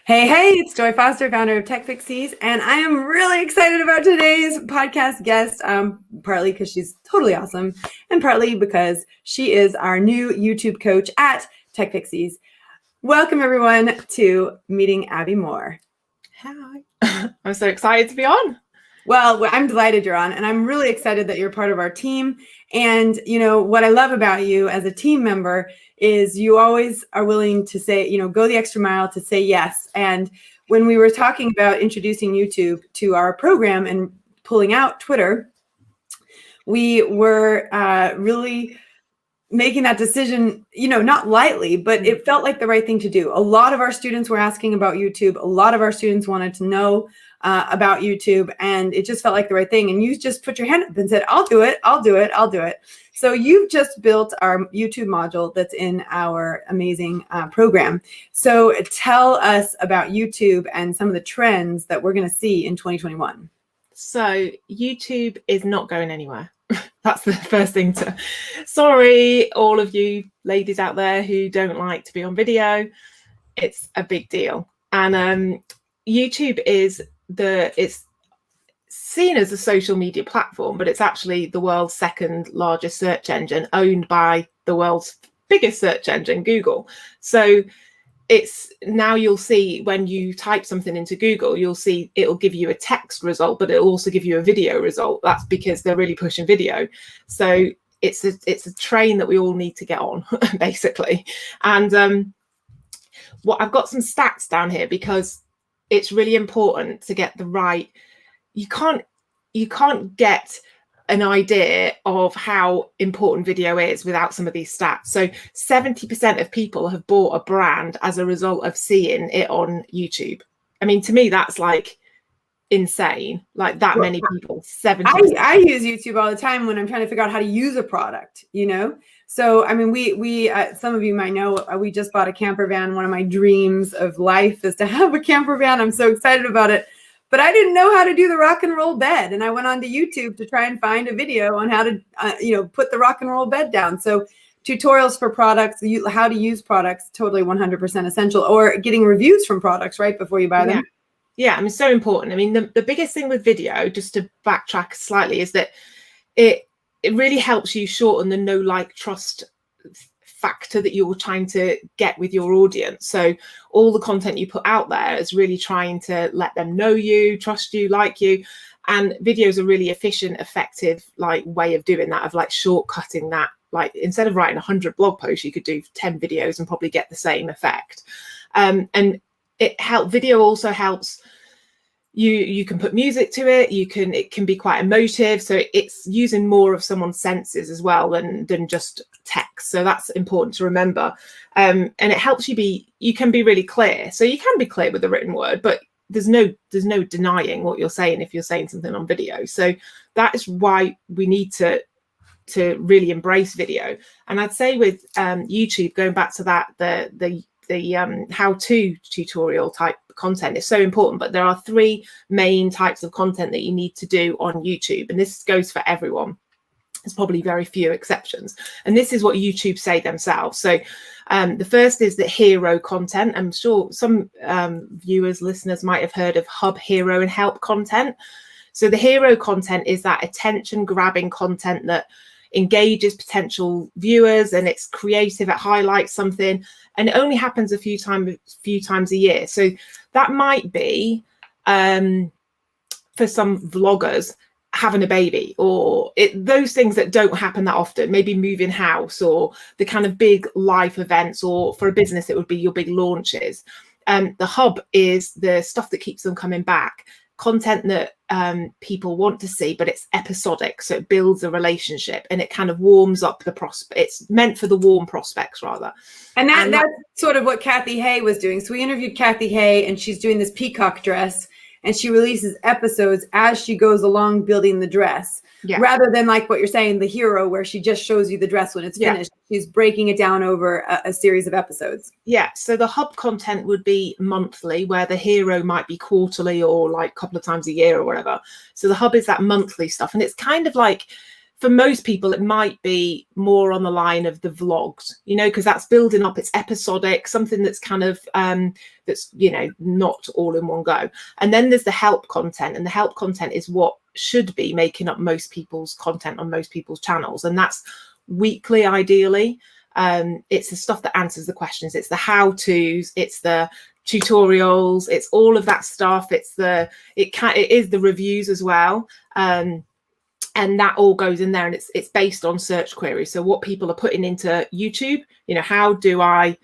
Hey, it's Joy Foster, founder of TechPixies, and I am really excited about today's podcast guest, partly because she's totally awesome, and partly because she is our new YouTube coach at TechPixies. Welcome, everyone, to meeting Aby Moore. Hi. I'm so excited to be on. Well, I'm delighted you're on, and I'm really excited that you're part of our team. And, you know, what I love about you as a team member is you always are willing to say, you know, go the extra mile to say yes. And when we were talking about introducing YouTube to our program and pulling out Twitter, we were really making that decision, you know, not lightly, but it felt like the right thing to do. A lot of our students were asking about YouTube. A lot of our students wanted to know about YouTube, and it just felt like the right thing. And you just put your hand up and said, I'll do it, I'll do it, I'll do it. So you've just built our YouTube module that's in our amazing program. So tell us about YouTube and some of the trends that we're going to see in 2021. So YouTube is not going anywhere. That's the first thing to, sorry, all of you ladies out there who don't like to be on video, it's a big deal. And YouTube is it's seen as a social media platform, but it's actually the world's second largest search engine, owned by the world's biggest search engine, Google. So it's now, you'll see when you type something into Google, you'll see it'll give you a text result, but it'll also give you a video result. That's because they're really pushing video. So it's a train that we all need to get on, basically. And what I've got some stats down here because it's really important to get the right. You can't get an idea of how important video is without some of these stats. So 70% of people have bought a brand as a result of seeing it on YouTube. I mean, to me, that's like insane. Like that many people, 70%. I use YouTube all the time when I'm trying to figure out how to use a product, you know? So, I mean, we some of you might know, we just bought a camper van. One of my dreams of life is to have a camper van. I'm so excited about it. But I didn't know how to do the rock and roll bed. And I went onto YouTube to try and find a video on how to, put the rock and roll bed down. So tutorials for products, how to use products, totally 100% essential, or getting reviews from products right before you buy them. Yeah, I mean, so important. I mean, the biggest thing with video, just to backtrack slightly, is that it really helps you shorten the know, like, trust factor that you're trying to get with your audience. So all the content you put out there is really trying to let them know you, trust you, like you. And videos are really efficient, effective, like, way of doing that, of like shortcutting that. Like, instead of writing 100 blog posts, you could do 10 videos and probably get the same effect. And video also helps. You can put music to it. It can be quite emotive. So it's using more of someone's senses as well than just text. So that's important to remember. And it helps you can be really clear. So you can be clear with the written word, but there's no denying what you're saying if you're saying something on video. So that is why we need to really embrace video. And I'd say with YouTube, going back to that, the how-to tutorial type content is so important, but there are 3 main types of content that you need to do on YouTube, and this goes for everyone. There's probably very few exceptions, and this is what YouTube say themselves. So the first is the hero content. I'm sure some viewers, listeners might have heard of hub, hero, and help content. So the hero content is that attention grabbing content that engages potential viewers, and it's creative, it highlights something, and it only happens a few times a year. So that might be for some vloggers having a baby, or those things that don't happen that often, maybe moving house, or the kind of big life events, or for a business it would be your big launches. The hub is the stuff that keeps them coming back, content that people want to see, but it's episodic, so it builds a relationship and it kind of warms up the prospect. It's meant for the warm prospects rather. And that's sort of what Cathy Hayes was doing. So we interviewed Cathy Hayes, and she's doing this peacock dress, and she releases episodes as she goes along building the dress. Yeah. Rather than like what you're saying, the hero, where she just shows you the dress when it's finished. Yeah. She's breaking it down over a series of episodes. Yeah, so the hub content would be monthly, where the hero might be quarterly or like a couple of times a year or whatever. So the hub is that monthly stuff, and it's kind of like for most people, it might be more on the line of the vlogs, you know, because that's building up, it's episodic, something that's kind of, that's, you know, not all in one go. And then there's the help content, and the help content is what should be making up most people's content on most people's channels. And that's weekly, ideally. It's the stuff that answers the questions. It's the how-tos, it's the tutorials, it's all of that stuff. It is the reviews as well. And that all goes in there, and it's based on search queries. So what people are putting into YouTube, you know, how do I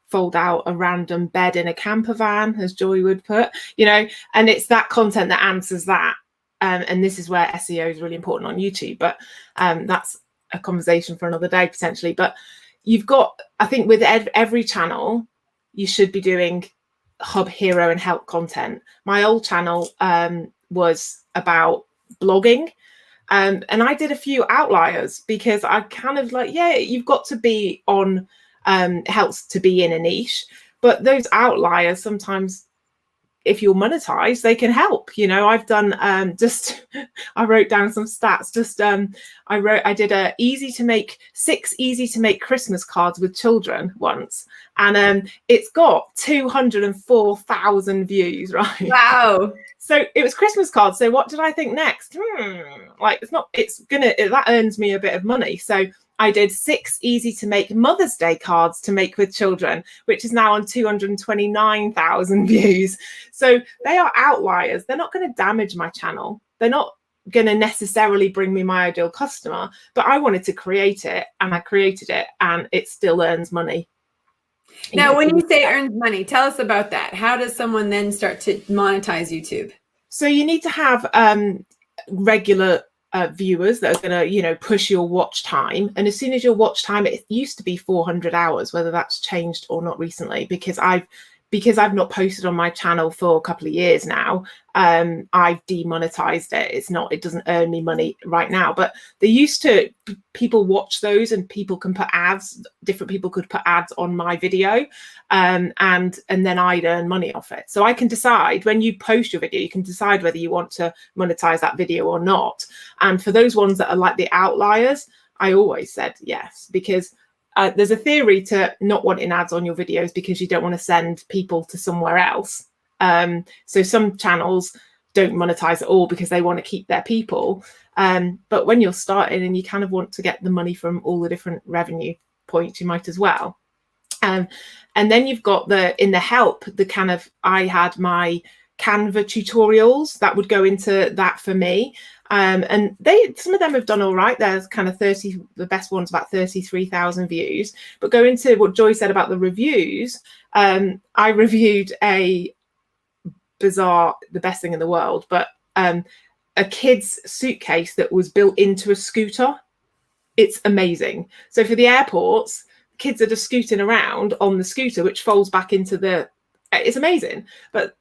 fold out a random bed in a camper van, as Joy would put, you know, and it's that content that answers that. And this is where SEO is really important on YouTube, but that's a conversation for another day potentially. But you've got, I think with every channel, you should be doing hub, hero and help content. My old channel was about blogging. And I did a few outliers because I kind of like, yeah, you've got to be on, helps to be in a niche, but those outliers sometimes, if you're monetized, they can help. You know, I've done I wrote down some stats. I did six easy to make Christmas cards with children once, and it's got 204,000 views, right? Wow. So it was Christmas cards. So what did I think next? Like, that earns me a bit of money. So I did 6 easy to make Mother's Day cards to make with children, which is now on 229,000 views. So they are outliers. They're not going to damage my channel. They're not going to necessarily bring me my ideal customer, but I wanted to create it, and I created it, and it still earns money. Now, when you say earns money, tell us about that. How does someone then start to monetize YouTube? So you need to have regular viewers that are going to, you know, push your watch time. And as soon as your watch time, it used to be 400 hours, whether that's changed or not recently, because I've not posted on my channel for a couple of years now. I've demonetized it. It doesn't earn me money right now, but they used to, people watch those, and people can put ads, different people could put ads on my video, and then I'd earn money off it. So I can decide, when you post your video, you can decide whether you want to monetize that video or not. And for those ones that are like the outliers, I always said yes, because there's a theory to not wanting ads on your videos because you don't want to send people to somewhere else. So some channels don't monetize at all because they want to keep their people. But when you're starting and you kind of want to get the money from all the different revenue points, you might as well. And then you've got in the help, I had my Canva tutorials that would go into that for me. And some of them have done all right. There's kind of the best one's about 33,000 views. But go into what Joy said about the reviews. I reviewed the best thing in the world, but a kid's suitcase that was built into a scooter. It's amazing. So for the airports, kids are just scooting around on the scooter, which folds back into it's amazing. But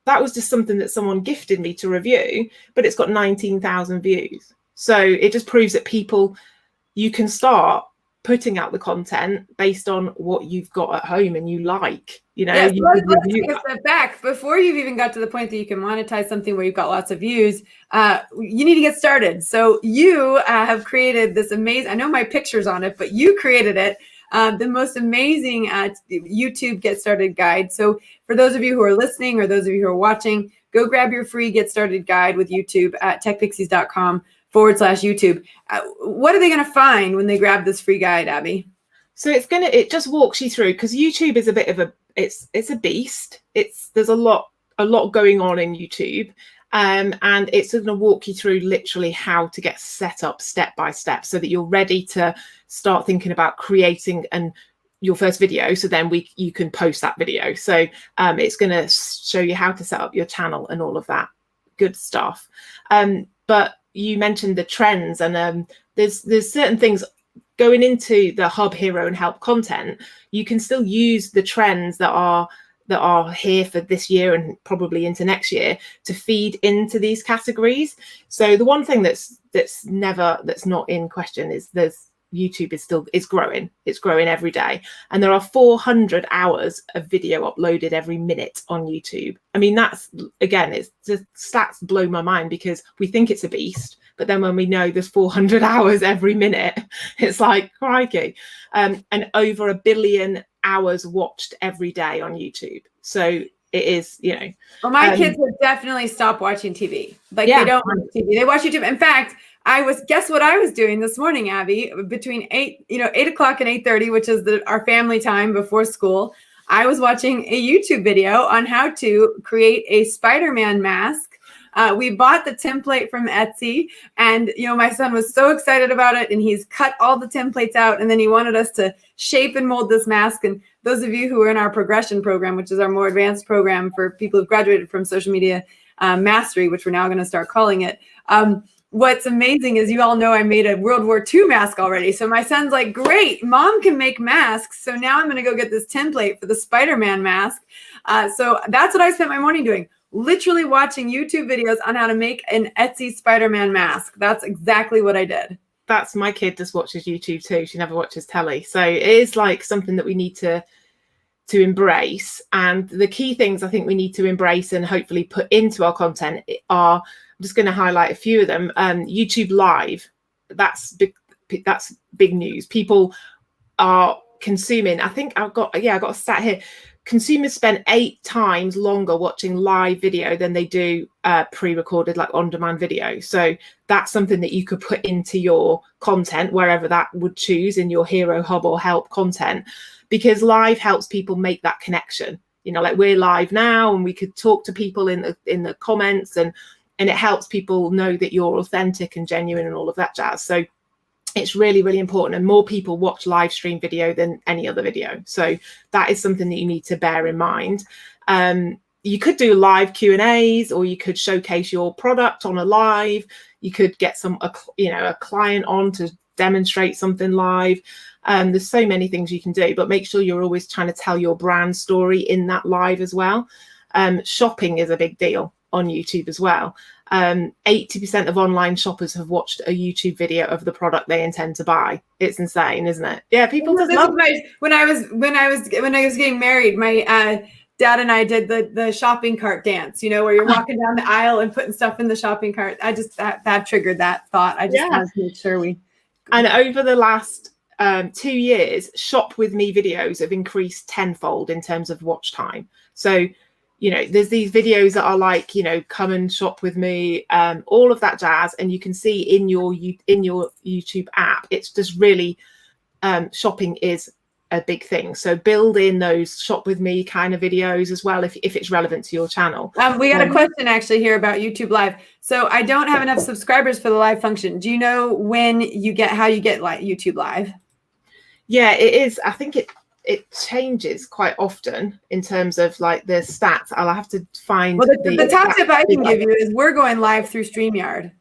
that was just something that someone gifted me to review, but it's got 19,000 views. So it just proves that you can start putting out the content based on what you've got at home and you like, you know. Yes, let's take a step back. Before you've even got to the point that you can monetize something where you've got lots of views, you need to get started. So you have created this amazing, I know my picture's on it, but you created it. The most amazing YouTube Get Started guide. So for those of you who are listening or those of you who are watching, go grab your free Get Started guide with YouTube at techpixies.com/YouTube. What are they going to find when they grab this free guide, Aby? So it just walks you through, because YouTube is a bit of it's a beast. There's a lot going on in YouTube. And it's going to walk you through literally how to get set up step by step so that you're ready to start thinking about creating your first video. So then you can post that video. So it's going to show you how to set up your channel and all of that good stuff. But you mentioned the trends, and there's certain things going into the hub, hero and help content. You can still use the trends that are here for this year and probably into next year to feed into these categories. So the one thing that's not in question is there's YouTube is growing. It's growing every day. And there are 400 hours of video uploaded every minute on YouTube. I mean, that's, again, it's the stats blow my mind, because we think it's a beast, but then when we know there's 400 hours every minute, it's like, crikey. And over 1 billion hours watched every day on YouTube. So it is, you know. Well, my kids have definitely stopped watching TV. Like, yeah. They don't watch TV. They watch YouTube. In fact, guess what I was doing this morning, Abby, between 8 o'clock and 8:30, which is our family time before school. I was watching a YouTube video on how to create a Spider-Man mask. We bought the template from Etsy, and my son was so excited about it, and he's cut all the templates out, and then he wanted us to shape and mold this mask. And those of you who are in our progression program, which is our more advanced program for people who've graduated from social media mastery, which we're now going to start calling it. What's amazing is, you all know I made a World War II mask already. So my son's like, great, mom can make masks. So now I'm going to go get this template for the Spider-Man mask. So that's what I spent my morning doing. Literally watching YouTube videos on how to make an Etsy Spider-Man mask. That's exactly what I did. That's, my kid just watches YouTube too. She never watches telly. So it is like something that we need to embrace. And the key things I think we need to embrace and hopefully put into our content are, I'm just going to highlight a few of them. YouTube Live, that's big news. People are consuming, I think I've got a stat here. Consumers spend 8 times longer watching live video than they do pre-recorded, like on-demand video. So that's something that you could put into your content, wherever that would choose, in your hero, hub, or help content, because live helps people make that connection. Like we're live now, and we could talk to people in the comments, and it helps people know that you're authentic and genuine and all of that jazz. So it's really, really important, and more people watch live stream video than any other video. So that is something that you need to bear in mind. You could do live Q&As, or you could showcase your product on a live. You could get a client on to demonstrate something live. There's so many things you can do, but make sure you're always trying to tell your brand story in that live as well. Shopping is a big deal on YouTube as well. 80% of online shoppers have watched a YouTube video of the product they intend to buy. It's insane, isn't it? Yeah, people just love it. When I was getting married, my dad and I did the shopping cart dance, where you're walking down the aisle and putting stuff in the shopping cart. That triggered that thought. I just wanted to make sure we. And over the last 2 years, shop with me videos have increased tenfold in terms of watch time. So there's these videos that are like, come and shop with me, all of that jazz. And you can see in your YouTube app, it's just really, shopping is a big thing. So build in those shop with me kind of videos as well, if it's relevant to your channel. We got a question actually here about YouTube Live. So I don't have enough subscribers for the live function. Do you know how you get like YouTube Live? Yeah, it is. I think it changes quite often in terms of like the stats. I'll have to find. Well, the top tip I can give you is we're going live through StreamYard.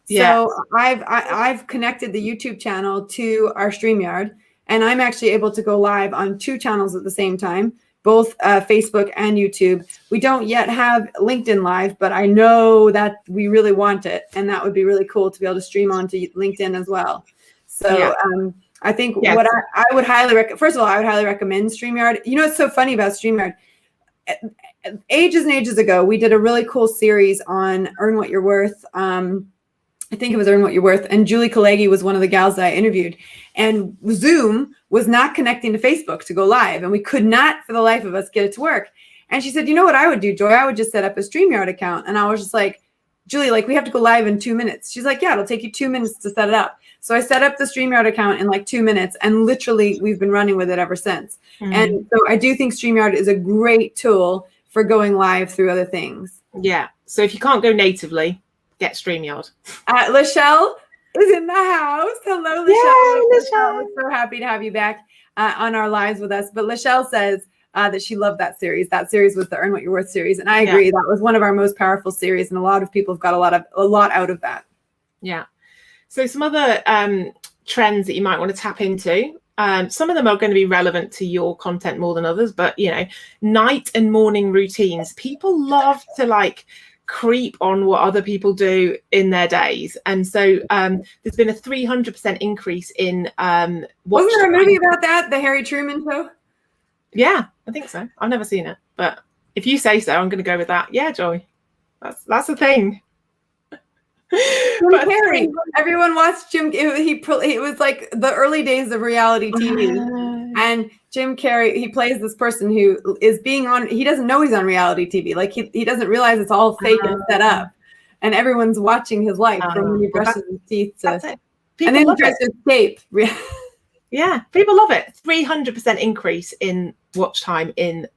So I've connected the YouTube channel to our StreamYard, and I'm actually able to go live on 2 channels at the same time, both Facebook and YouTube. We don't yet have LinkedIn Live, but I know that we really want it, and that would be really cool to be able to stream onto LinkedIn as well. So I think what I would highly recommend, first of all, I would highly recommend StreamYard. What's so funny about StreamYard? Ages and ages ago, we did a really cool series on Earn What You're Worth. I think it was Earn What You're Worth. And Julie Kalegi was one of the gals that I interviewed. And Zoom was not connecting to Facebook to go live. And we could not, for the life of us, get it to work. And she said, you know what I would do, Joy? I would just set up a StreamYard account. And I was just like, Julie, we have to go live in 2 minutes. She's like, yeah, it'll take you 2 minutes to set it up. So I set up the StreamYard account in like 2 minutes, and literally we've been running with it ever since. Mm-hmm. And so I do think StreamYard is a great tool for going live through other things. Yeah. So if you can't go natively, get StreamYard. Lachelle is in the house. Hello, Lachelle. Yay, Lachelle. We're so happy to have you back on our lives with us. But Lachelle says that she loved that series. That series was the Earn What You're Worth series. And I agree. That was one of our most powerful series. And a lot of people have got a lot out of that. Yeah. So some other trends that you might want to tap into. Some of them are going to be relevant to your content more than others, but night and morning routines. People love to creep on what other people do in their days. And so there's been a 300% increase in Wasn't there a movie about that, The Harry Truman Show? Yeah, I think so. I've never seen it, but if you say so, I'm going to go with that. Yeah, Joy, that's a thing. Jim Carrey. Everyone watched Jim. It was like the early days of reality TV, and Jim Carrey, he plays this person who is being on. He doesn't know he's on reality TV. Like he doesn't realize it's all fake and set up, and everyone's watching his life from when he brushes his teeth to, and then he tries to escape. Yeah, people love it. 300% increase in watch time in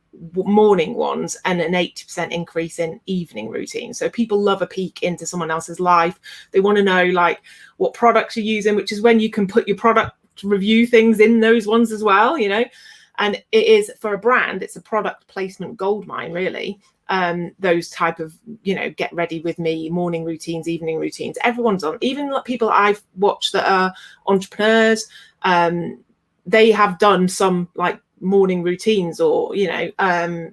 morning ones and an 80% increase in evening routines. So people love a peek into someone else's life. They want to know like what products you're using, which is when you can put your product review things in those ones as well, you know. And it is, for a brand, it's a product placement goldmine, really. Those type of, you know, get ready with me, morning routines, evening routines. Everyone's on, even people I've watched that are entrepreneurs, they have done some like morning routines, or you know,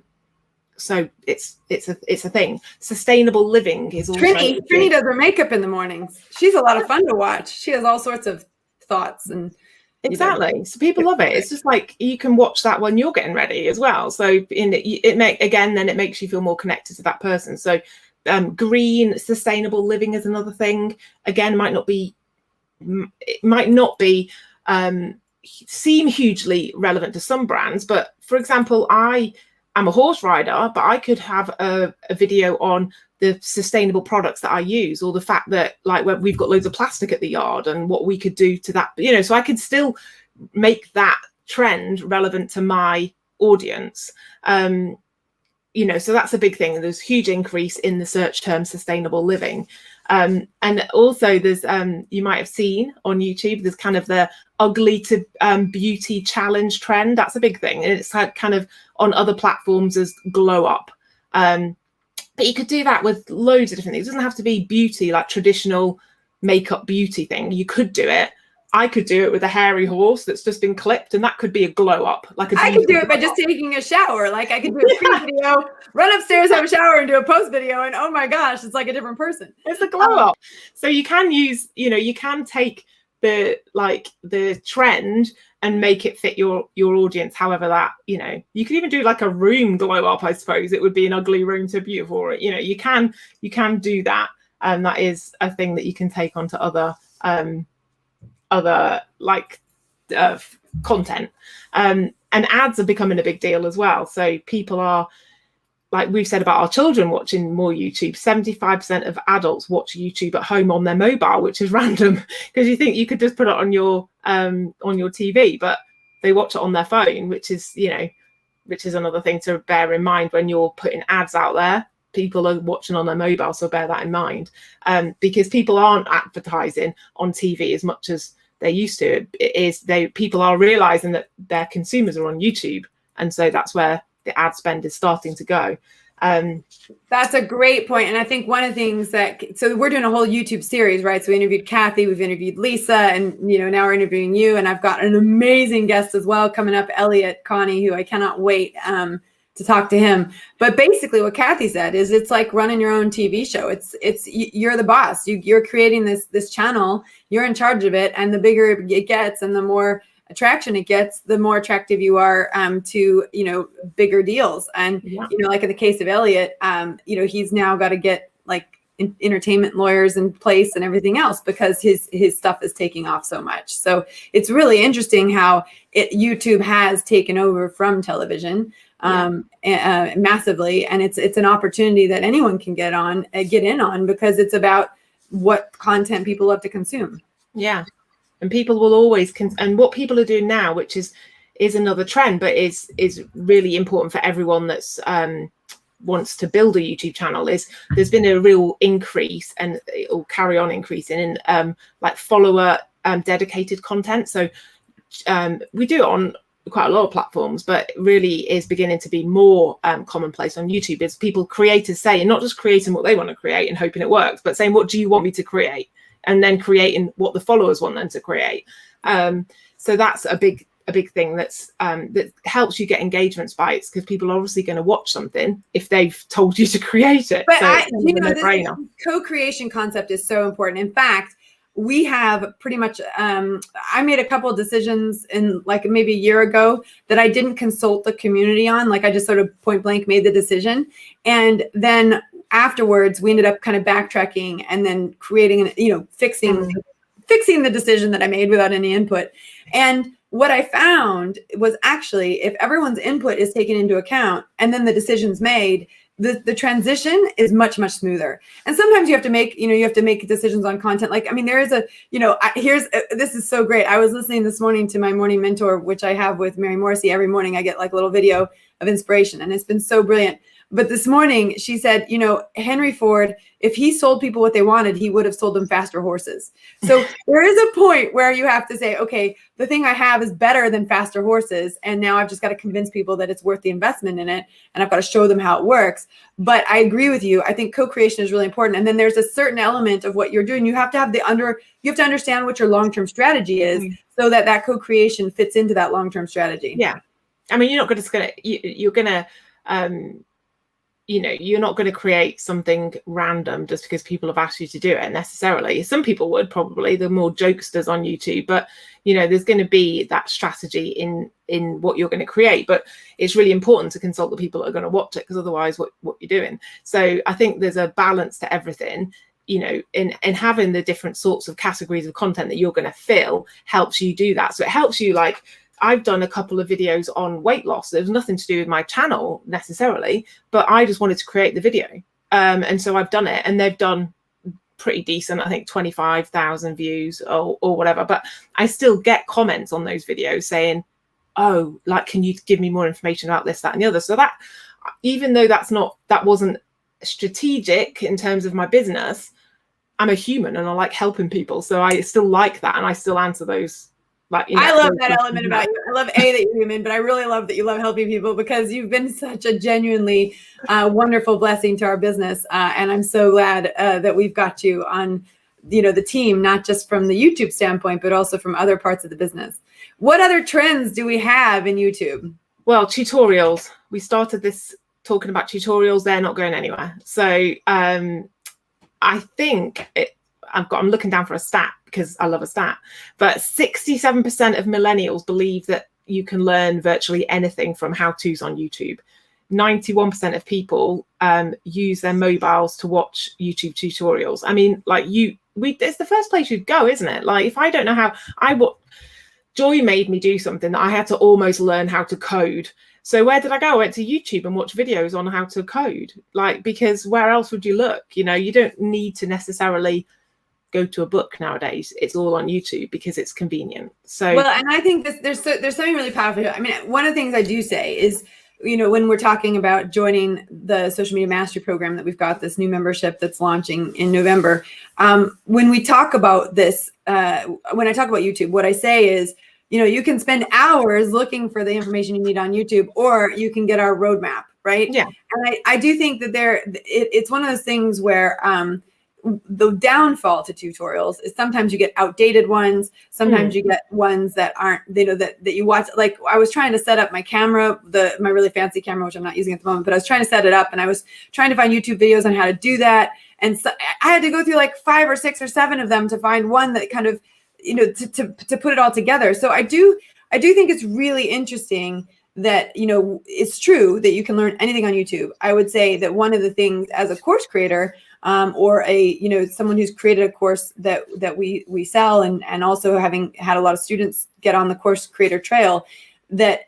so it's a thing. Sustainable living is also Trini does her makeup in the mornings. She's a lot of fun to watch. She has all sorts of thoughts and exactly, so people love it. It's just like you can watch that when you're getting ready as well, so it makes you feel more connected to that person. So green sustainable living is another thing. Again, it might not be seem hugely relevant to some brands, but for example, I am a horse rider, but I could have a video on the sustainable products that I use, or the fact that like we've got loads of plastic at the yard and what we could do to that, you know. So I could still make that trend relevant to my audience, you know. So that's a big thing. There's huge increase in the search term sustainable living. And also there's you might have seen on YouTube, there's kind of the ugly to beauty challenge trend. That's a big thing, and it's like kind of on other platforms as glow up, but you could do that with loads of different things. It doesn't have to be beauty, like traditional makeup beauty thing. You could do it. I could do it with a hairy horse that's just been clipped, and that could be a glow up. Like I could do it by just taking a shower. Like I could do a pre-video, run upstairs, have a shower, and do a post video, and oh my gosh, it's like a different person. It's a glow up. So you can use, you know, you can take the trend and make it fit your audience. However, that, you know, you could even do like a room glow up. I suppose it would be an ugly room to beautiful, or, you know, you can do that, and that is a thing that you can take onto other like content, and ads are becoming a big deal as well. So people are, like we've said about our children watching more YouTube, 75% of adults watch YouTube at home on their mobile, which is random because you think you could just put it on your TV, but they watch it on their phone, which is another thing to bear in mind when you're putting ads out there. People are watching on their mobile, so bear that in mind, because people aren't advertising on TV as much as they used to. People are realizing that their consumers are on YouTube, and so that's where the ad spend is starting to go. That's a great point. And I think one of the things so we're doing a whole YouTube series, right? So we interviewed Cathy, we've interviewed Lisa, and now we're interviewing you, and I've got an amazing guest as well coming up, Elliot Connie, who I cannot wait to talk to him. But basically what Cathy said is it's like running your own TV show. It's you're the boss. You're creating this channel, you're in charge of it, and the bigger it gets and the more attraction it gets, the more attractive you are to bigger deals. And like in the case of Elliot, he's now got to get like entertainment lawyers in place and everything else because his stuff is taking off so much. So it's really interesting how YouTube has taken over from television massively, and it's an opportunity that anyone can get in on because it's about what content people love to consume. Yeah. And people will always, and what people are doing now, which is another trend, but is really important for everyone that's wants to build a YouTube channel, is there's been a real increase, and it will carry on increasing in like follower dedicated content. So we do it on quite a lot of platforms, but it really is beginning to be more commonplace on YouTube. Is creators saying, not just creating what they want to create and hoping it works, but saying, what do you want me to create? And then creating what the followers want them to create. So that's a big a big thing that's that helps you get engagement spikes, because people are obviously going to watch something if they've told you to create it. But so this co-creation concept is so important. In fact, we have pretty much, I made a couple of decisions in like maybe a year ago that I didn't consult the community on. Like I just sort of point blank made the decision. And then afterwards we ended up kind of backtracking and then creating, fixing the decision that I made without any input. And what I found was actually if everyone's input is taken into account and then the decision's made, the transition is much, much smoother. And sometimes you have to make decisions on content. Like, I mean, there is this is so great. I was listening this morning to my morning mentor, which I have with Mary Morrissey. Every morning I get like a little video of inspiration, and it's been so brilliant. But this morning she said, Henry Ford, if he sold people what they wanted, he would have sold them faster horses. So there is a point where you have to say, okay, the thing I have is better than faster horses. And now I've just got to convince people that it's worth the investment in it. And I've got to show them how it works. But I agree with you. I think co-creation is really important. And then there's a certain element of what you're doing. You have to have you have to understand what your long-term strategy is so that co-creation fits into that long-term strategy. Yeah. I mean, you're not you're not going to create something random just because people have asked you to do it necessarily. Some people would probably, the more jokesters on YouTube, but there's going to be that strategy in what you're going to create. But it's really important to consult the people that are going to watch it, because otherwise what you're doing. So I think there's a balance to everything. In having the different sorts of categories of content that you're going to fill helps you do that. So it helps you, like, I've done a couple of videos on weight loss. There's nothing to do with my channel necessarily, but I just wanted to create the video. And so I've done it, and they've done pretty decent, I think 25,000 views or whatever. But I still get comments on those videos saying, oh, like, can you give me more information about this, that, and the other? So that, even though that wasn't strategic in terms of my business, I'm a human and I like helping people. So I still like that, and I still answer those. I love that element about you. I love that you're human, but I really love that you love helping people, because you've been such a genuinely wonderful blessing to our business. And I'm so glad that we've got you on, the team, not just from the YouTube standpoint, but also from other parts of the business. What other trends do we have in YouTube? Well, tutorials. We started this talking about tutorials. They're not going anywhere. So I think I'm looking down for a stat because I love a stat, but 67% of millennials believe that you can learn virtually anything from how-tos on YouTube. 91% of people use their mobiles to watch YouTube tutorials. I mean, like, it's the first place you'd go, isn't it? Like, if I don't know Joy made me do something that I had to almost learn how to code. So where did I go? I went to YouTube and watched videos on how to code, because where else would you look? You don't need to necessarily go to a book nowadays. It's all on YouTube because it's convenient. So well, and I think there's something really powerful. I mean, one of the things I do say is, when we're talking about joining the social media mastery program that we've got, this new membership that's launching in November, when we talk about this, when I talk about YouTube, what I say is, you can spend hours looking for the information you need on YouTube, or you can get our roadmap, right? Yeah. And I do think that it's one of those things where the downfall to tutorials is sometimes you get outdated ones. Sometimes you get ones that aren't, that you watch. Like, I was trying to set up my camera, my really fancy camera, which I'm not using at the moment, but I was trying to set it up, and I was trying to find YouTube videos on how to do that. And so I had to go through like 5 or 6 or 7 of them to find one that kind of, to put it all together. So I do think it's really interesting that, it's true that you can learn anything on YouTube. I would say that one of the things as a course creator, or someone who's created a course that we sell, and also having had a lot of students get on the course creator trail, that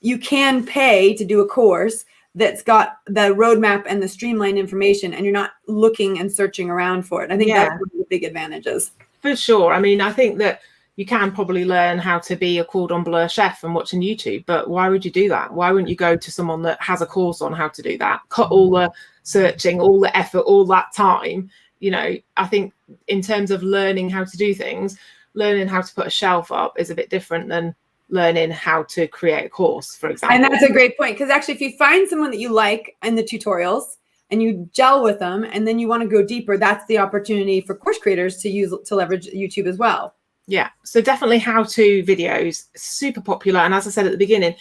you can pay to do a course that's got the roadmap and the streamlined information, and you're not looking and searching around for it. I think that's one of the big advantages. For sure. I mean, I think that you can probably learn how to be a cordon bleu chef from watching YouTube, but why would you do that? Why wouldn't you go to someone that has a course on how to do that? Cut all the searching, all the effort, all that time. I think in terms of learning how to do things, learning how to put a shelf up is a bit different than learning how to create a course, for example. And that's a great point, because actually if you find someone that you like in the tutorials and you gel with them, and then you want to go deeper, that's the opportunity for course creators to leverage YouTube as well. Yeah, so definitely how-to videos, super popular. And as I said at the beginning,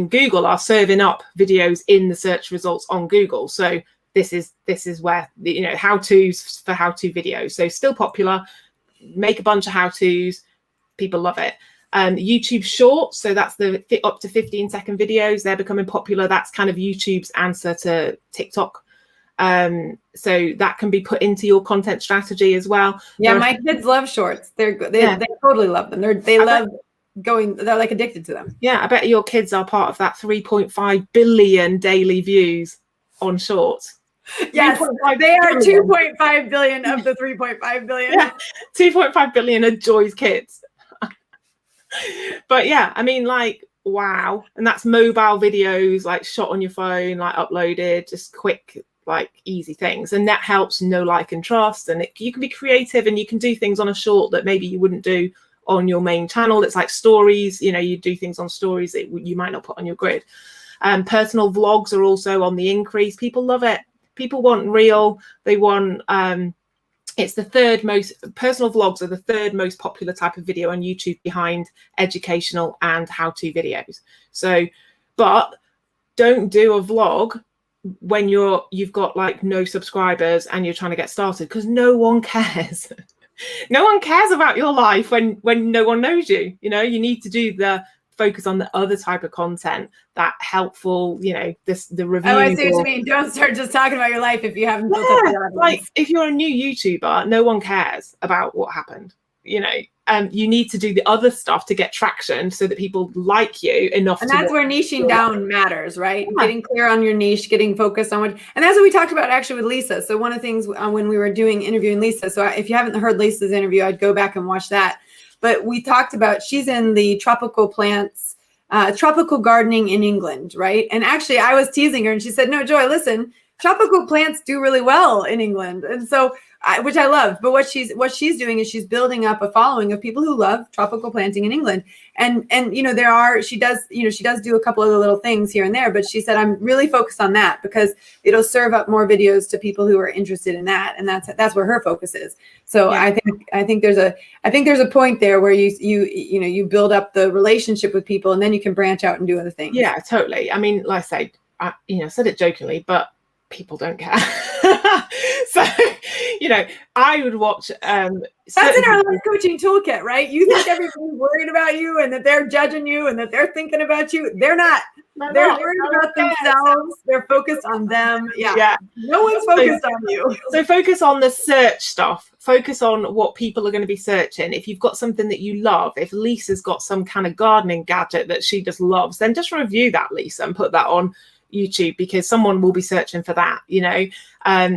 Google are serving up videos in the search results on Google. So this is where how-tos for how-to videos. So still popular. Make a bunch of how-tos. People love it. YouTube Shorts, so that's the up to 15-second videos. They're becoming popular. That's kind of YouTube's answer to TikTok. So that can be put into your content strategy as well. Yeah, my kids love shorts. They totally love them. They're like addicted to them. Yeah, I bet your kids are part of that 3.5 billion daily views on shorts. Yes, they are 2.5 billion of the 3.5 billion. Yeah, 2.5 billion are Joy's kids. But yeah, I mean, like, wow. And that's mobile videos, like shot on your phone, like uploaded, just quick, like easy things. And that helps know, like, and trust. And you can be creative and you can do things on a short that maybe you wouldn't do on your main channel. It's like stories, you do things on stories that you might not put on your grid. Personal vlogs are also on the increase. People love it. People want real. They want it's the third most, personal vlogs are the third most popular type of video on YouTube behind educational and how-to videos. So, but don't do a vlog when you've got like no subscribers and you're trying to get started, because no one cares. No one cares about your life when no one knows you. You need to do the focus on the other type of content, that helpful, the reviews. Oh, I see what you mean. Don't start just talking about your life if you haven't built up your audience. Like, if you're a new YouTuber, no one cares about what happened. You need to do the other stuff to get traction so that people like you enough. And that's where niching down matters, right? Yeah. Getting clear on your niche, getting focused on what, and that's what we talked about actually with Lisa. So one of the things when we were interviewing Lisa, so if you haven't heard Lisa's interview, I'd go back and watch that. But we talked about, she's in the tropical plants, tropical gardening in England, right? And actually I was teasing her and she said, no, Joy, listen, tropical plants do really well in England. And so, which I love, but what she's doing is she's building up a following of people who love tropical planting in England. And she does do a couple of little things here and there, but she said, I'm really focused on that because it'll serve up more videos to people who are interested in that. And that's where her focus is. So yeah. I think there's a point there where you build up the relationship with people and then you can branch out and do other things. Yeah, totally. I mean, like I say, I said it jokingly, but people don't care. So, I would watch. That's in our life coaching toolkit, right? You think everybody's worried about you and that they're judging you and that they're thinking about you. They're not. They're worried about themselves. They're focused on them. Yeah. No one's focused on you. So focus on the search stuff. Focus on what people are going to be searching. If you've got something that you love, if Lisa's got some kind of gardening gadget that she just loves, then just review that, Lisa, and put that on YouTube, because someone will be searching for that.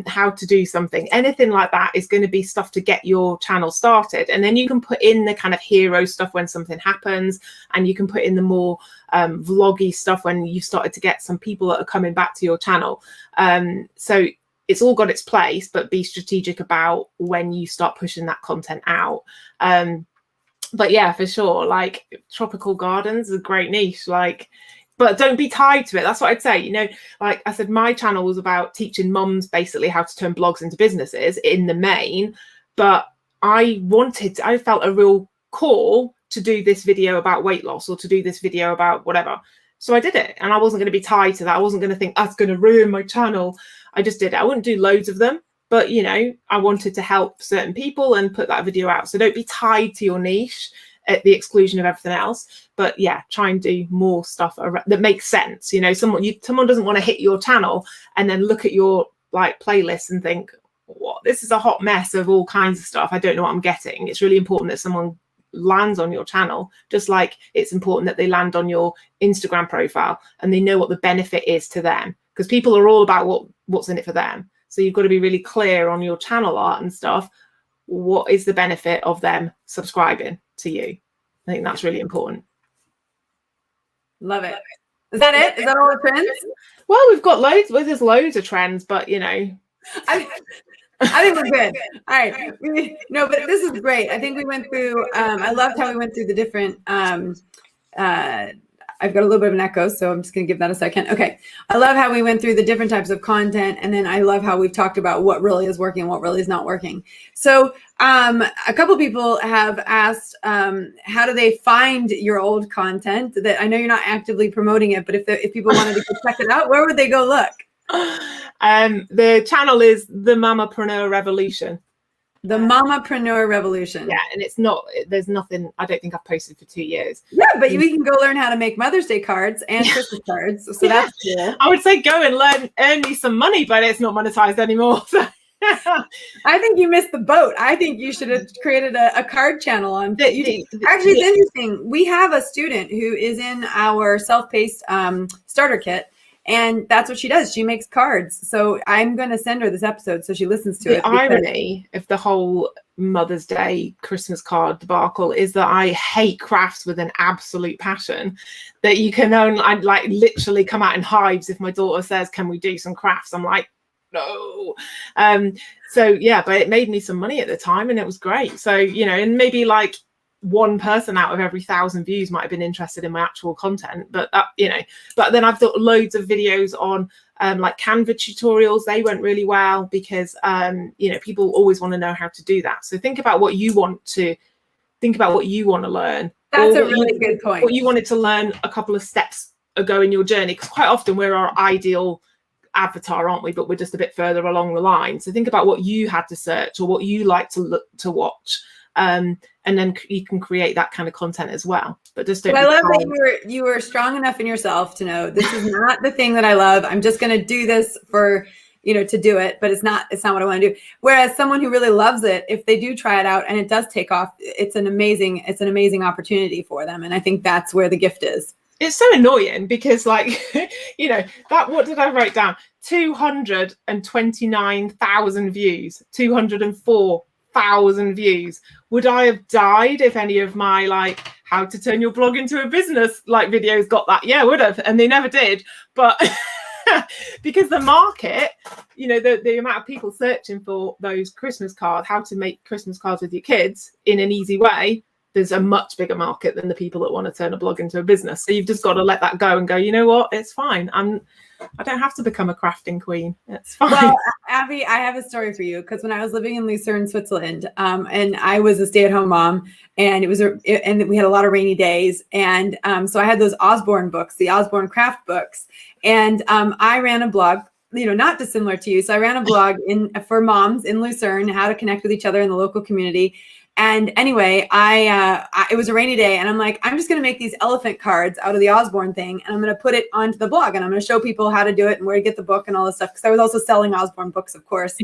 How to do something, anything like that is going to be stuff to get your channel started. And then you can put in the kind of hero stuff when something happens, and you can put in the more vloggy stuff when you've started to get some people that are coming back to your channel. So it's all got its place, but be strategic about when you start pushing that content out. But yeah, for sure, like tropical gardens is a great niche, but don't be tied to it. That's what I'd say. Like I said, my channel was about teaching mums basically how to turn blogs into businesses in the main. But I felt a real call to do this video about weight loss or to do this video about whatever. So I did it, and I wasn't going to be tied to that. I wasn't going to think that's going to ruin my channel. I just did it. I wouldn't do loads of them, but I wanted to help certain people and put that video out. So don't be tied to your niche at the exclusion of everything else. But yeah, try and do more stuff that makes sense. Someone doesn't want to hit your channel and then look at your playlist and think, what, this is a hot mess of all kinds of stuff. I don't know what I'm getting. It's really important that someone lands on your channel, just like it's important that they land on your Instagram profile and they know what the benefit is to them, because people are all about what's in it for them. So you've got to be really clear on your channel art and stuff. What is the benefit of them subscribing to you? I think that's really important. Love it. Is that it? Is that all the trends? Well, we've got loads. Well, there's loads of trends, but I think we're good. All right. No, but this is great. I think we went through. I loved how we went through the different I've got a little bit of an echo, so I'm just going to give that a second. Okay. I love how we went through the different types of content, and then I love how we've talked about what really is working and what really is not working. So a couple people have asked, how do they find your old content? That I know you're not actively promoting it, but if people wanted to go check it out, where would they go look? The channel is the Mamapreneur Revolution. The Mamapreneur Revolution. Yeah, and it's not, there's nothing, I don't think I've posted for 2 years. Yeah, but we can go learn how to make Mother's Day cards and Christmas cards. So that's cool. I would say go and earn me some money, but it's not monetized anymore. So. I think you missed the boat. I think you should have created a card channel on YouTube. Actually, it's interesting. We have a student who is in our self-paced starter kit. And that's what she does. She makes cards. So I'm going to send her this episode so she listens to it. The irony of the whole Mother's Day Christmas card debacle is that I hate crafts with an absolute passion, that you can only, I'd like literally come out in hives if my daughter says, can we do some crafts? I'm like, no. So yeah, but it made me some money at the time and it was great. So, you know, and maybe like one person out of every 1,000 views might have been interested in my actual content, but you know, but then I've got loads of videos on like Canva tutorials. They went really well because you know, people always want to know how to do that. So think about what you want to learn. That's a really good point. What you wanted to learn a couple of steps ago in your journey, because quite often we're our ideal avatar, aren't we? But we're just a bit further along the line. So think about what you had to search or what you like to look to watch. And then you can create that kind of content as well. But just don't. I love that you were strong enough in yourself to know this is not the thing that I love. I'm just going to do this for, you know, to do it, but it's not what I want to do. Whereas someone who really loves it, if they do try it out and it does take off, it's an amazing opportunity for them. And I think that's where the gift is. It's so annoying because, like, you know, that, what did I write down? 229,000 views, 204,000 views. Would I have died if any of my like how to turn your blog into a business like videos got that? Yeah, I would have, and they never did. But because the market, you know, the amount of people searching for those Christmas cards, how to make Christmas cards with your kids in an easy way, there's a much bigger market than the people that want to turn a blog into a business. So you've just got to let that go and go, you know what, it's fine. I don't have to become a crafting queen. It's fine. Well, Aby, I have a story for you, because when I was living in Lucerne, Switzerland, and I was a stay-at-home mom, and and we had a lot of rainy days, and so I had those Osborne books, the Osborne craft books, and I ran a blog, you know, not dissimilar to you. So I ran a blog for moms in Lucerne, how to connect with each other in the local community. And anyway, it was a rainy day, and I'm like, I'm just going to make these elephant cards out of the Osborne thing, and I'm going to put it onto the blog, and I'm going to show people how to do it and where to get the book and all this stuff, because I was also selling Osborne books, of course.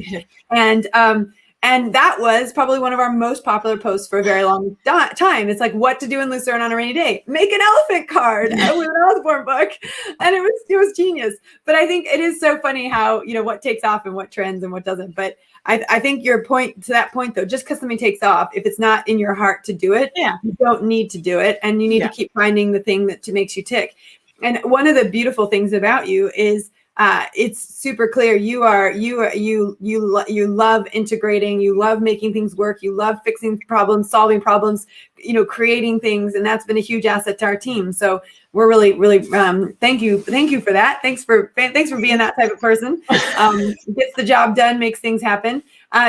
And that was probably one of our most popular posts for a very long time. It's like, what to do in Lucerne on a rainy day? Make an elephant card with an Osborne book. And it was genius. But I think it is so funny how, you know, what takes off and what trends and what doesn't. But I think your point, to that point, though, just because something takes off, if it's not in your heart to do it, you don't need to do it. And you need to keep finding the thing that makes you tick. And one of the beautiful things about you is it's super clear. You love integrating, you love making things work, you love fixing problems, solving problems, you know, creating things. And that's been a huge asset to our team. So we're really, thank you for that. Thanks for being that type of person. Gets the job done, makes things happen.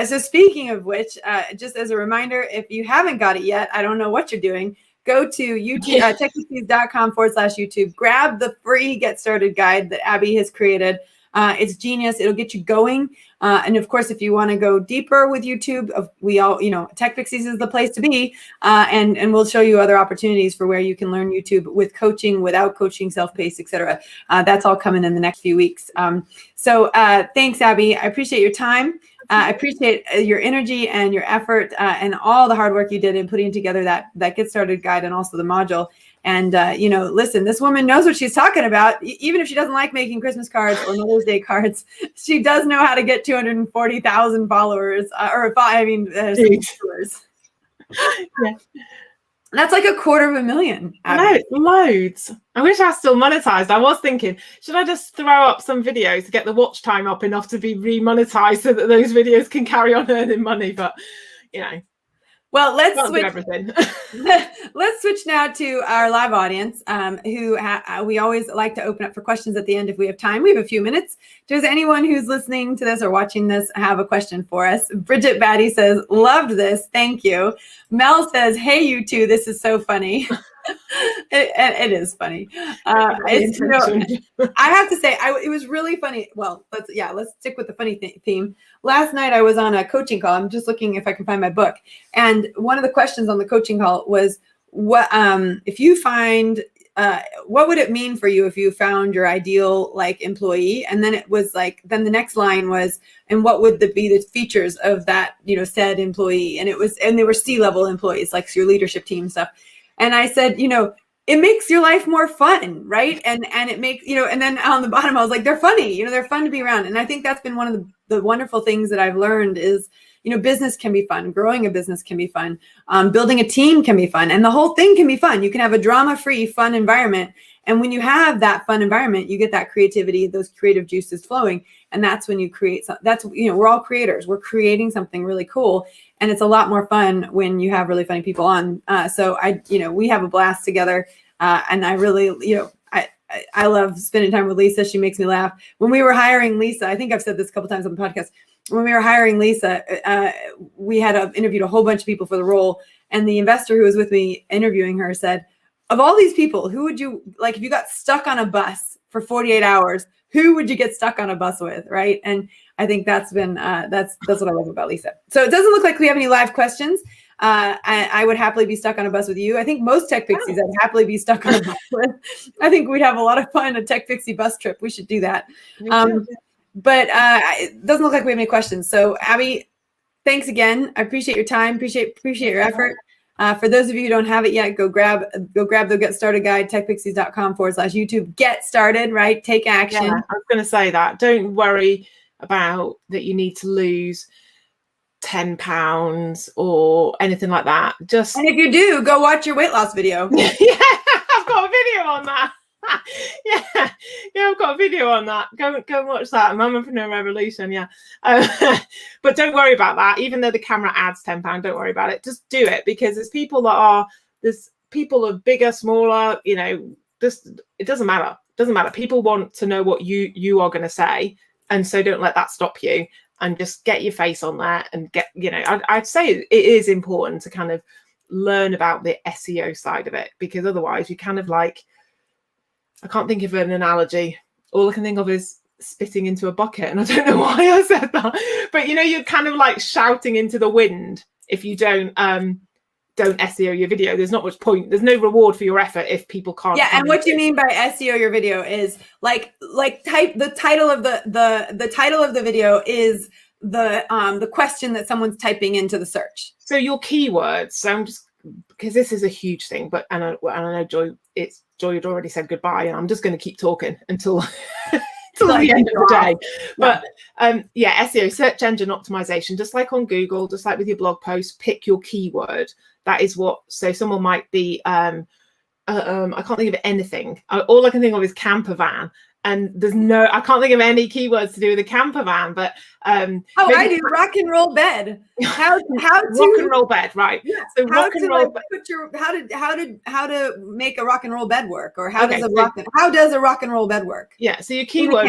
So speaking of which, just as a reminder, if you haven't got it yet, I don't know what you're doing. Go to YouTube, techpixie.com/YouTube. Grab the free Get Started guide that Aby has created. It's genius. It'll get you going. And of course, if you want to go deeper with YouTube, we all, you know, TechPixies is the place to be. And we'll show you other opportunities for where you can learn YouTube with coaching, without coaching, self-paced, etc. That's all coming in the next few weeks. So thanks, Aby. I appreciate your time. I appreciate your energy and your effort and all the hard work you did in putting together that Get Started guide and also the module. And, you know, listen, this woman knows what she's talking about. Even if she doesn't like making Christmas cards or Mother's Day cards, she does know how to get 240,000 followers subscribers. Yeah. That's like 250,000. I know, it's loads. I wish I was still monetized. I was thinking, should I just throw up some videos to get the watch time up enough to be remonetized so that those videos can carry on earning money? But, you know. Well, let's Can't do switch. everything. Let's switch now to our live audience, who we always like to open up for questions at the end if we have time. We have a few minutes. Does anyone who's listening to this or watching this have a question for us? Bridget Batty says, loved this. Thank you. Mel says, hey, you two, this is so funny. It is funny. It's, you know, I have to say, it was really funny. Well, let's stick with the funny theme. Last night I was on a coaching call. I'm just looking if I can find my book. And one of the questions on the coaching call was, what if you find, what would it mean for you if you found your ideal like employee? And then it was like, then the next line was, and what would be the features of that, you know, said employee? And it was, and they were C-level employees, like your leadership team stuff. And I said, you know, it makes your life more fun, right? And it makes, you know, and then on the bottom, I was like, they're funny, you know, they're fun to be around. And I think that's been one of the wonderful things that I've learned is, you know, business can be fun. Growing a business can be fun. Building a team can be fun. And the whole thing can be fun. You can have a drama-free, fun environment. And when you have that fun environment, you get that creativity, those creative juices flowing. And that's when you create something. That's, you know, we're all creators. We're creating something really cool. And it's a lot more fun when you have really funny people on. So you know, we have a blast together. And I really, you know, I love spending time with Lisa. She makes me laugh. When we were hiring Lisa, I think I've said this a couple times on the podcast. When we were hiring Lisa, we had interviewed a whole bunch of people for the role. And the investor who was with me interviewing her said, of all these people, who would you, like, if you got stuck on a bus for 48 hours, who would you get stuck on a bus with, right? And I think that's been, that's what I love about Lisa. So it doesn't look like we have any live questions. I would happily be stuck on a bus with you. I think most TechPixies I'd happily be stuck on a bus with. I think we'd have a lot of fun, a TechPixie bus trip. We should do that. But it doesn't look like we have any questions. So Aby, thanks again. I appreciate your time. Appreciate your effort. For those of you who don't have it yet, go grab the Get Started Guide, techpixies.com/YouTube. Get started, right? Take action. Yeah, I was going to say that. Don't worry about that you need to lose 10 pounds or anything like that. Just, and if you do, go watch your weight loss video. Yeah, I've got a video on that. yeah, I've got a video on that. Go and watch that. Mama for No Revolution. Yeah. But don't worry about that. Even though the camera adds £10, don't worry about it. Just do it, because there's people are bigger, smaller, you know, it doesn't matter. It doesn't matter. People want to know what you are going to say. And so don't let that stop you, and just get your face on there and get, you know, I'd say it is important to kind of learn about the SEO side of it, because otherwise you kind of like, I can't think of an analogy. All I can think of is spitting into a bucket. And I don't know why I said that. But, you know, you're kind of like shouting into the wind if you don't SEO your video. There's not much point. There's no reward for your effort if people can't. Yeah, and what you mean by SEO your video is like the title of the title of the video is the question that someone's typing into the search. So your keywords. So I'm just, because this is a huge thing, but and I know Joy had already said goodbye, and I'm just going to keep talking until the end of the day. But yeah, SEO, search engine optimization, just like on Google, just like with your blog post, pick your keyword. That is what, so someone might be, I can't think of anything. All I can think of is campervan. And I can't think of any keywords to do with a campervan, but I do rock and roll bed. How to rock and roll bed, right? Yeah. So rock and roll bed. How to make a rock and roll bed work, or how does a rock and roll bed work? Yeah. So your keyword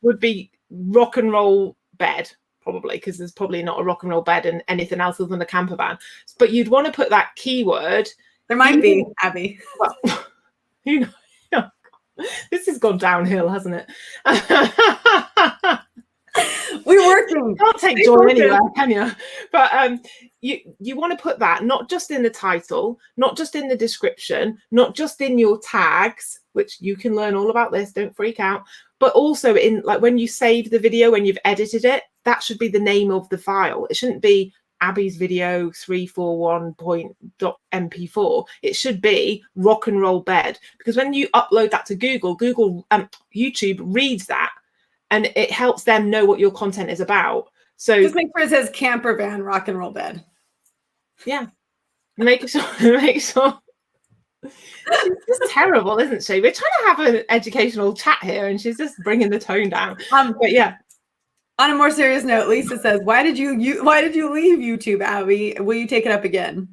would be rock and roll bed, probably, because there's probably not a rock and roll bed in anything else other than a campervan. But you'd want to put that keyword. There might be, Aby. Well, you know. This has gone downhill, hasn't it? We're working. You can't take joy anywhere, can you? But you want to put that not just in the title, not just in the description, not just in your tags, which you can learn all about this, don't freak out, but also in, like, when you save the video, when you've edited it, that should be the name of the file. It shouldn't be Aby's video 341.mp4. It should be rock and roll bed, because when you upload that to YouTube reads that, and it helps them know what your content is about. So just make sure it says campervan rock and roll bed. Yeah, make sure. She's just terrible, isn't she? We're trying to have an educational chat here, and she's just bringing the tone down. But yeah. On a more serious note, Lisa says, why did you leave YouTube, Aby? Will you take it up again?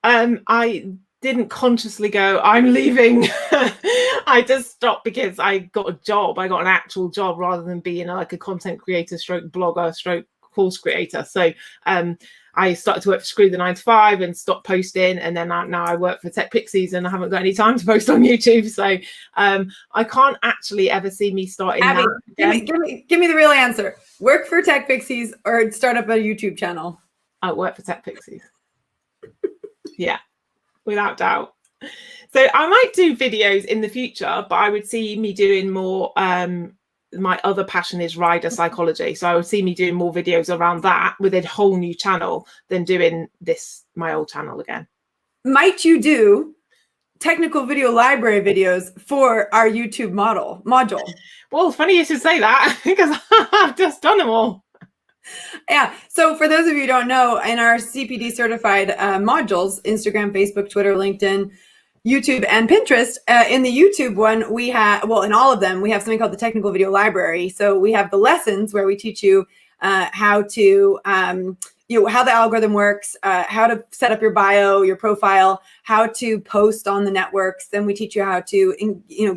I didn't consciously go, I'm leaving. I just stopped because I got a job. I got an actual job rather than being like a content creator stroke blogger stroke course creator. So I started to work for Screw the 9 to 5 and stopped posting, and then now I work for TechPixies and I haven't got any time to post on YouTube. So I can't actually ever see me starting Aby, that. give me the real answer. Work for TechPixies or start up a YouTube channel? I work for TechPixies. Yeah, without doubt. So I might do videos in the future, but I would see me doing more. My other passion is rider psychology, so I would see me doing more videos around that with a whole new channel than doing this my old channel again. Might you do technical video library videos for our YouTube module? Well, funny you should say that because I've just done them all. Yeah. So for those of you who don't know, in our CPD certified modules, Instagram, Facebook, Twitter, LinkedIn, YouTube, and Pinterest, in the YouTube one, we have, well, in all of them, we have something called the technical video library. So we have the lessons where we teach you how to, how the algorithm works, how to set up your bio, your profile, how to post on the networks. Then we teach you how to,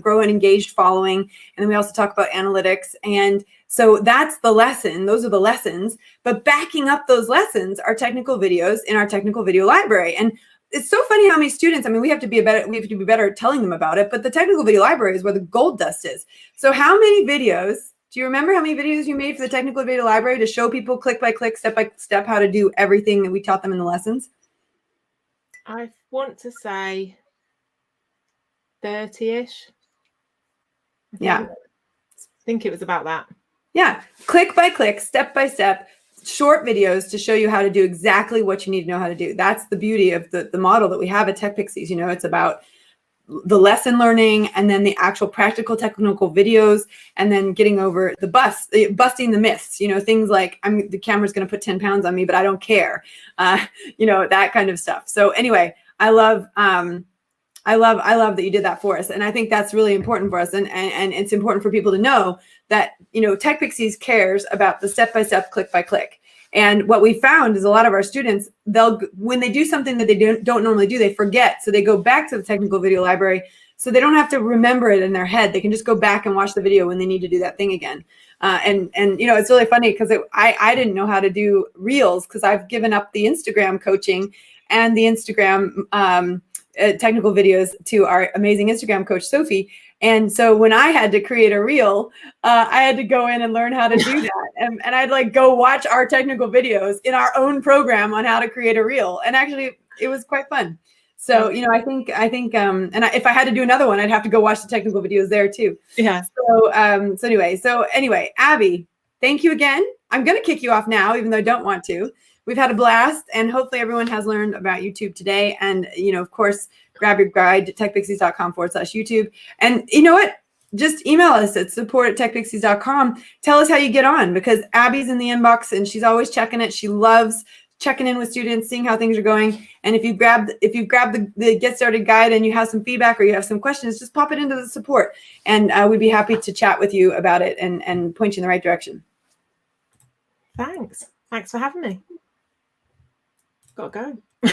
grow an engaged following. And then we also talk about analytics. And so that's the lesson. Those are the lessons. But backing up those lessons are technical videos in our technical video library. And it's so funny how many students, I mean, we have to be better at telling them about it, but the technical video library is where the gold dust is. So how many videos, do you remember how many videos you made for the technical video library to show people click by click, step by step, how to do everything that we taught them in the lessons? I want to say 30-ish. Yeah. I think it was about that. Yeah. Click by click, step by step, short videos to show you how to do exactly what you need to know how to do. That's the beauty of the model that we have at TechPixies. It's about the lesson learning and then the actual practical technical videos, and then getting over the busting the myths, things like the camera's going to put 10 pounds on me, but I don't care. That kind of stuff. So anyway, I love that you did that for us. And I think that's really important for us. And it's important for people to know that, TechPixies cares about the step-by-step, click-by-click. And what we found is a lot of our students, when they do something that they don't normally do, they forget. So they go back to the technical video library so they don't have to remember it in their head. They can just go back and watch the video when they need to do that thing again. And it's really funny because I didn't know how to do Reels because I've given up the Instagram coaching and the Instagram technical videos to our amazing Instagram coach, Sophie. And so when I had to create a reel, I had to go in and learn how to do that. And I'd go watch our technical videos in our own program on how to create a reel. And actually it was quite fun. So, I think, if I had to do another one, I'd have to go watch the technical videos there too. Yeah. So anyway, Aby, thank you again. I'm going to kick you off now, even though I don't want to. We've had a blast, and hopefully everyone has learned about YouTube today. And, of course, grab your guide to techpixies.com/YouTube. And you know what? Just email us at support@techpixies.com. Tell us how you get on, because Aby's in the inbox and she's always checking it. She loves checking in with students, seeing how things are going. And if you grab the Get Started guide and you have some feedback or you have some questions, just pop it into the support. And we'd be happy to chat with you about it and point you in the right direction. Thanks for having me. Gotta go.